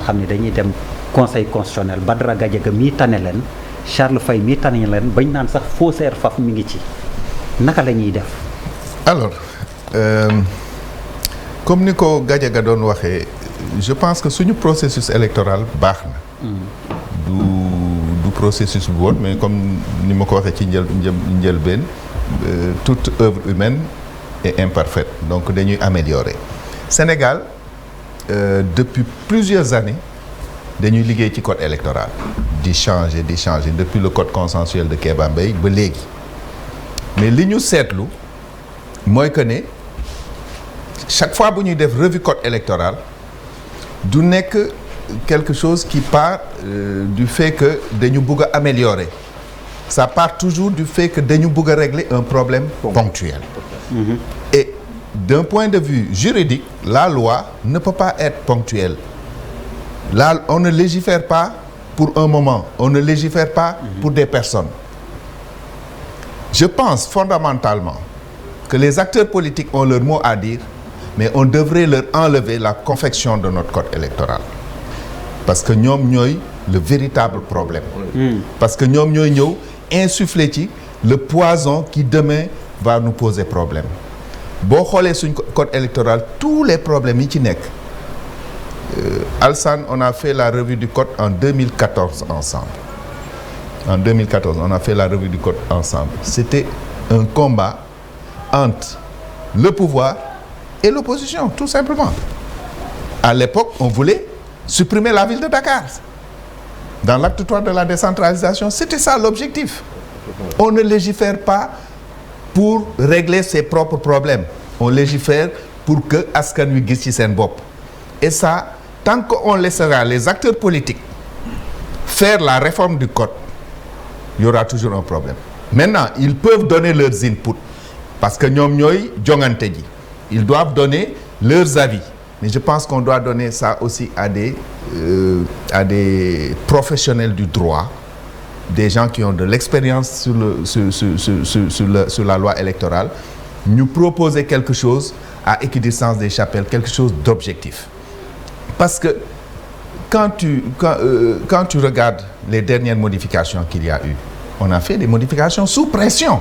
xam ne dañuy dem conseil constitutionnel Badara Gadiaga mii tane leen Charles Faye mii tane leen bañ naan sax faussaire faf mi ngi ci naka la ñuy def. alors comme ni ko Gadiaga doon waxee je pense que suñu processus électoral baax na. du processus bu woon mais comme ni ma ko waxee ci njëlbeen toute œuvre humaine est imparfaite donc dañuy améliorer. Sénégal depuis plusieurs années dañuy liggéey ci code électoral di changer depuis le code consensuel de Kéba Mbaye ba léegi mais li ñu seetlu mooy que ne chaque fois bu ñuy def revue code électoral du nekk quelque chose qui part du fait que dañu bëgg a améliorer ça part toujours du fait que dañu bëgg a régler un problème ponctuel. Et d'un point de vue juridique la loi ne peut pas être ponctuelle. Là on ne légifère pas pour un moment, on ne légifère pas pour des personnes. Je pense fondamentalement que les acteurs politiques ont leur mot à dire mais on devrait leur enlever la confection de notre code électoral parce que ñoom ñooy le véritable problème. Parce que ñoom ñooy ñëw insuffler ci le poison qui demain va nous poser problème. Boo xoolee suñ code électoral tous les problèmes yi ci nekk Alsan on a fait la revue du code en 2014 ensemble. En 2014 on a fait la revue du code ensemble. C'était un combat entre le pouvoir et l'opposition tout simplement. À l'époque on voulait supprimer la ville de Dakar. Dans l'acte 3 de la décentralisation c'était ça l'objectif. On ne légifère pas pour régler ses propres problèmes. On légifère pour que askan wi gis ci seen bopp. Et ça, tant qu'on laissera les acteurs politiques faire la réforme du code, il y aura toujours un problème. Maintenant, ils peuvent donner leurs inputs parce que ñoom ñooy jongante ji. Ils doivent donner leurs avis. Mais je pense qu'on doit donner ça aussi à des professionnels du droit. Des gens qui ont de l'expérience sur la loi électorale, nous proposer quelque chose à équidistance des chapelles, quelque chose d'objectif. Parce que quand tu regardes les dernières modifications qu'il y a eu, on a fait des modifications sous pression.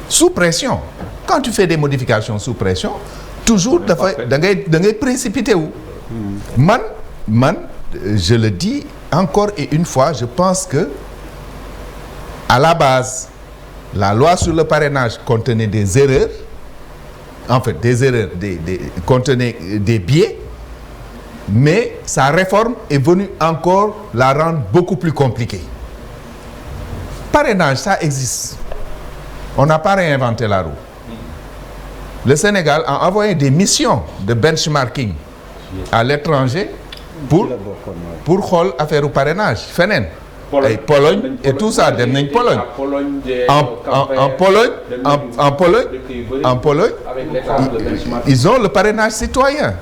Sous pression. Quand tu fais des modifications sous pression, toujours da ngay précipité wu. Man, je le dis encore et une fois, je pense que à la base, la loi sur le parrainage contenait des erreurs, en fait des erreurs, contenait des biais, mais sa réforme est venue encore la rendre beaucoup plus compliquée. Parrainage, ça existe. On n'a pas réinventé la roue. Le Sénégal a envoyé des missions de benchmarking à l'étranger pour xool affaire u parrainage feneen. Pologne et tout ça dem nañ Pologne. En Pologne ils ont le parrainage citoyen.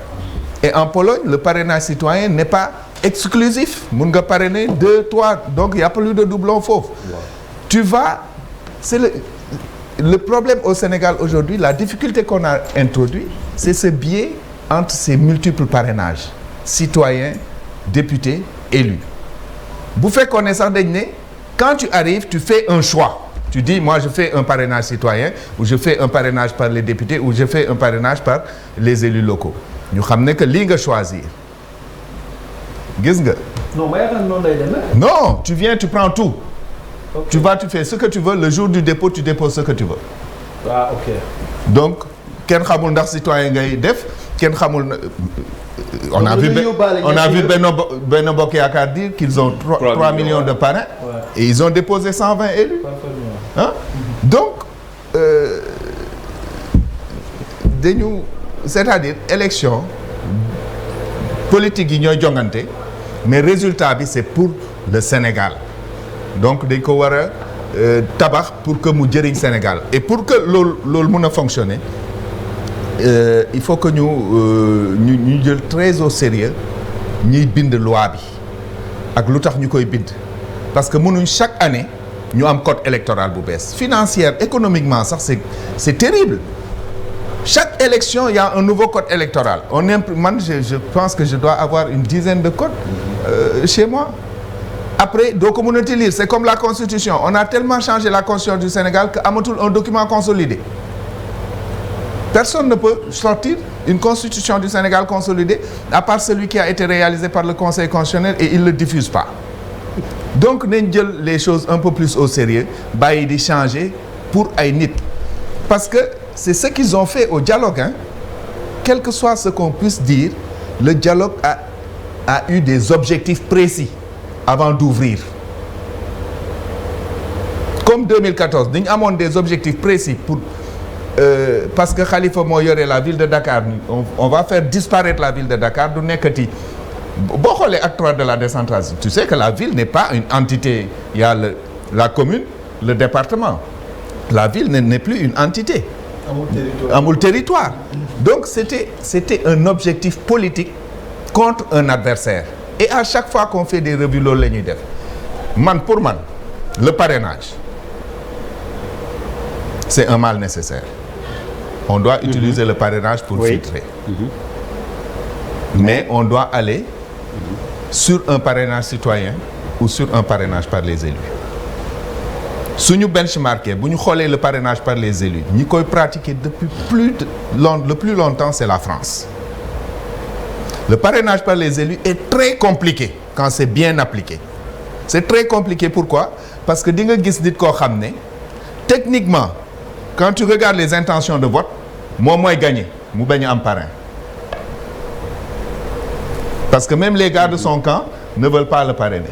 Et en Pologne le parrainage citoyen n'est pas exclusif. Mun nga parrainer 2, 3 donc il y a plus de doublons foofu. Tu vas c'est le problème au Sénégal aujourd'hui, la difficulté qu'on a introduit, c'est ce biais entre ces multiples parrainages, citoyens, députés, élus. Bu fekkoon ne sax dañ ne quand tu arrives, tu fais un choix. Tu dis, moi je fais un parrainage citoyen, ou je fais un parrainage par les députés, ou je fais un parrainage par les élus locaux. Ñu xam ne que lii nga choisir. Gis nga. Non, mais non lay demee. Non, tu viens, tu prends tout. Okay. Tu vas, tu fais ce que tu veux. Le jour du dépôt, tu déposes ce que tu veux. Ah, ok. Donc, kenn xamul ndax citoyen ngay def, kenn xamul. On a vu Benno Bokk Yaakaar dire qu'ils ont 3 millions de parrains. Ouais. Et ils ont déposé 120 élus. Hein? Donc, c'est-à-dire élection politique yi ñooy jongante mais résultat bi c'est pour le Sénégal. Donc dañ ko war a tabax pour que mu jëriñ Sénégal et pour que loolu mën a fonctionner il faut que ñu jël très au sérieux ñuy bind loi bi ak lu tax ñu koy bind parce que mënuñ chaque année ñu am code électoral bu bees financière économiquement sax c'est terrible Chaque élection, il y a un nouveau code électoral. Je pense que je dois avoir une dizaine de codes chez moi. Après, donc on lire, c'est comme la Constitution. On a tellement changé la Constitution du Sénégal qu'amatul un document consolidé. Personne ne peut sortir une Constitution du Sénégal consolidée à part celui qui a été réalisé par le Conseil constitutionnel et il ne le diffuse pas. Donc, nañ jël les choses un peu plus au sérieux, bàyyi di changer pour ay nit. Parce que c'est ce qu'ils ont fait au dialogue, hein. Quel que soit ce qu'on puisse dire, le dialogue a eu des objectifs précis avant d'ouvrir. Comme 2014, nous avons des objectifs précis pour parce que Khalifa moo yore la ville de Dakar, on va faire disparaître la ville de Dakar du nekkati. Boo xoolee acte 3 de la décentralisation, tu sais que la ville n'est pas une entité. Il y a la commune, le département. La ville n'est plus une entité. Amul territoire. Donc c'était un objectif politique contre un adversaire. Et à chaque fois qu'on fait des revues loolu la ñuy def. Pour man, le parrainage, c'est un mal nécessaire. On doit utiliser le parrainage pour filtrer. Mais on doit aller sur un parrainage citoyen ou sur un parrainage par les élus. Si nous benchmarquons, si nous regardons le parrainage par les élus, nous koy pratiquer depuis le plus longtemps, c'est la France. Le parrainage par les élus est très compliqué quand c'est bien appliqué. C'est très compliqué, pourquoi? Parce que di nga gis nit koo xam ne techniquement, quand tu regardes les intentions de vote, moom mooy gagné mu bañ a am parrain. Parce que même les gars de son camp ne veulent pas le parrainer.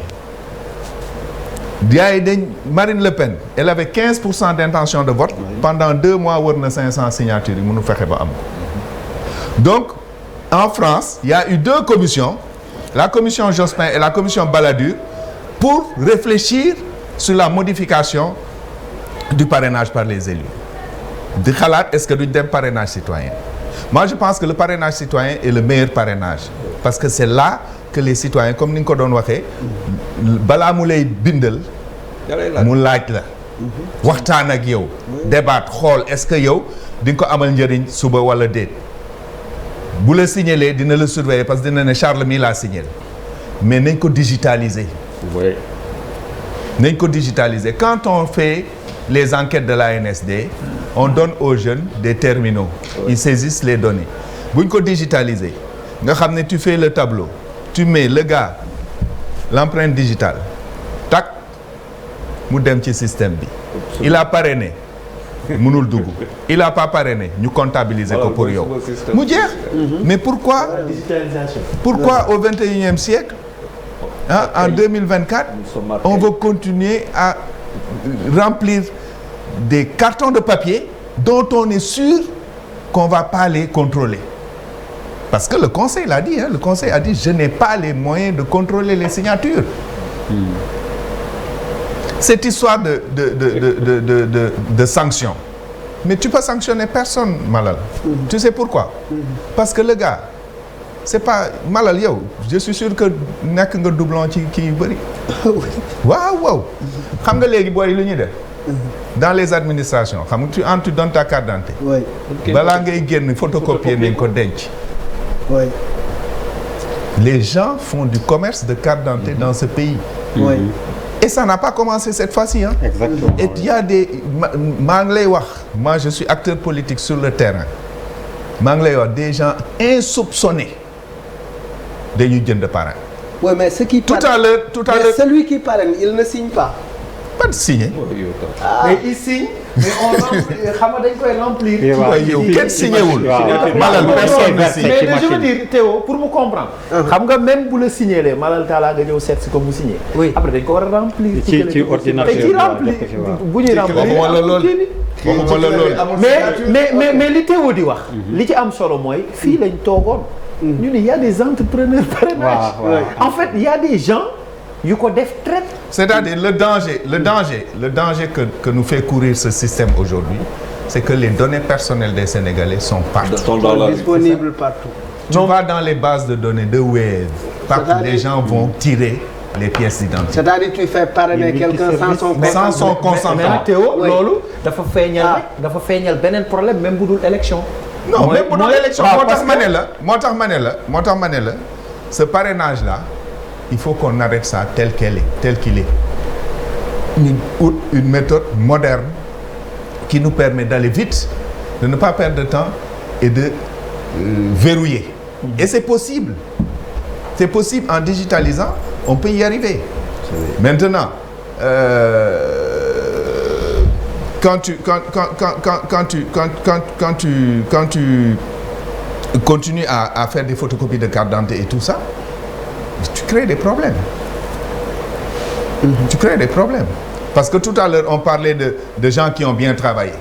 Marine Le Pen, elle avait 15% d'intention de vote. Pendant 2 mois, il y a 500 signatures. Donc, en France, il y a eu 2 commissions, la commission Jospin et la commission Balladur, pour réfléchir sur la modification du parrainage par les élus. De Khalat, est-ce que nous avons un parrainage citoyen? Moi, je pense que le parrainage citoyen est le meilleur parrainage. Parce que c'est là que les citoyens, comme nous l'avons dit, bala mu lay bindal mu laaj la waxtaan ak yow débat xool est-ce que yow di nga ko amal njëriñ suba wala déet bu la signaler dina la surveiller parce que dina ne Charles mi laa signalé mais nañ ko digitaliser. Oui. Nañ ko digitaliser. Quand on fait les enquêtes de l'ANSD, on donne aux jeunes des terminaux. Ils saisissent les données. Buñ ko digitaliser nga xam ne tu fais le tableau, tu mets le gars, l'empreinte digitale, tac, mu dem ci système bi. Il a parrainé, mënul dugg. Il a pas parrainé, ñu comptabiliser ko pour yow. Mu jeex. Mais pourquoi? La digitalisation. Pourquoi au 21e siècle, hein, en 2024, on veut continuer à remplir des cartons de papier dont on est sûr qu'on va pas les contrôler? Parce que le conseil l'a dit, hein, le conseil a dit je n'ai pas les moyens de contrôler les signatures. Cette histoire de sanctions. Mais tu peux sanctionner personne, Malal. Tu sais pourquoi? Parce que le gars, c'est pas Malal yow, je suis sûr que nekk nga doublon ci kii yu bëri. Waaw. Xam nga léegi booy lu ñuy def. Dans les administrations, xam nga tu donnes ta carte d'identité. Oui. Balaa ngay génn photocopier nañ ko denc. Oui. Les gens font du commerce de carte d'identité dans ce pays. Oui. Et ça n'a pas commencé cette fois-ci, hein. Exactement. Et il y a des moi je suis acteur politique sur le terrain. Des gens insoupçonnés dañuy jënd parrain. Oui, mais ce qui tout à l'heure celui qui parraine, il ne signe pas. Pas de signer. Mais il signe, mais on xam nga dañ koy remplir. yow kenn signé wul. Malal personne ne signe. Mais je veux dire Théo pour mu comprendre. xam nga même bu la signalee Malal Talla nga ñëw seet si ko mu signé. Oui. Après dañ ko war a remplir. ci ordinateur ci remplir bu ñuy remplir. waxuma la loolu. mais li Théo di wax. li ci am solo mooy fii lañ toogoon. ñu ne y a des entrepreneurs parrainage. En fait il y a des gens yu ko def traite. C'est-à-dire le danger que nous fait courir ce système aujourd'hui, c'est que les données personnelles des Sénégalais sont partout. Disponibles partout. Tu vas dans les bases de données de Wave, partout les gens vont tirer les pièces d'identité. C'est-à-dire tu fais parrainer quelqu'un sans son consentement. Mais Théo loolu dafa feeñal beneen problème même bu dul élection. non même bu doon élection moo tax ma que- moo tax ma ne la ce parrainage là il faut qu'on arrête ça tel qu'il est une méthode moderne qui nous permet d'aller vite, de ne pas perdre de temps et de verrouiller. Et c'est possible. C'est possible en digitalisant, on peut y arriver. Maintenant, quand tu continues à faire des photocopies de carte d'identité et tout ça, tu crées des problèmes. Tu crées des problèmes. Parce que tout à l'heure, on parlait de gens qui ont bien travaillé.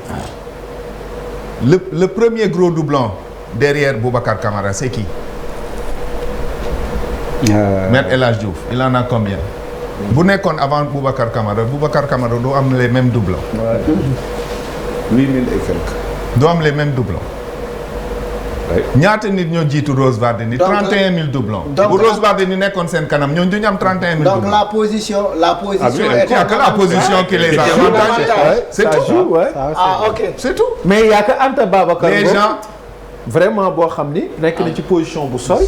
Le premier gros doublon derrière Boubacar Camara, c'est qui? Maître El Hadj Diouf, il en a combien? Bu nekkoon avant Boubacar Camara doo am les mêmes doublons. 8000 et quelques. doo am les mêmes doublons. ñaata nit ñoo jiitu Rose Wardini 31 000 doublons. donc bu Rose Wardini nekkoon seen kanam ñooñu duñu am 31 000 doublons. Donc la position Il n'y a que la position qui les a avantagés. C'est tout. joue, ouais. Ah ok. C'est tout. mais y a que Anta Babacar Les Ngom gens vraiment boo xam ni nekk na ci position bu sori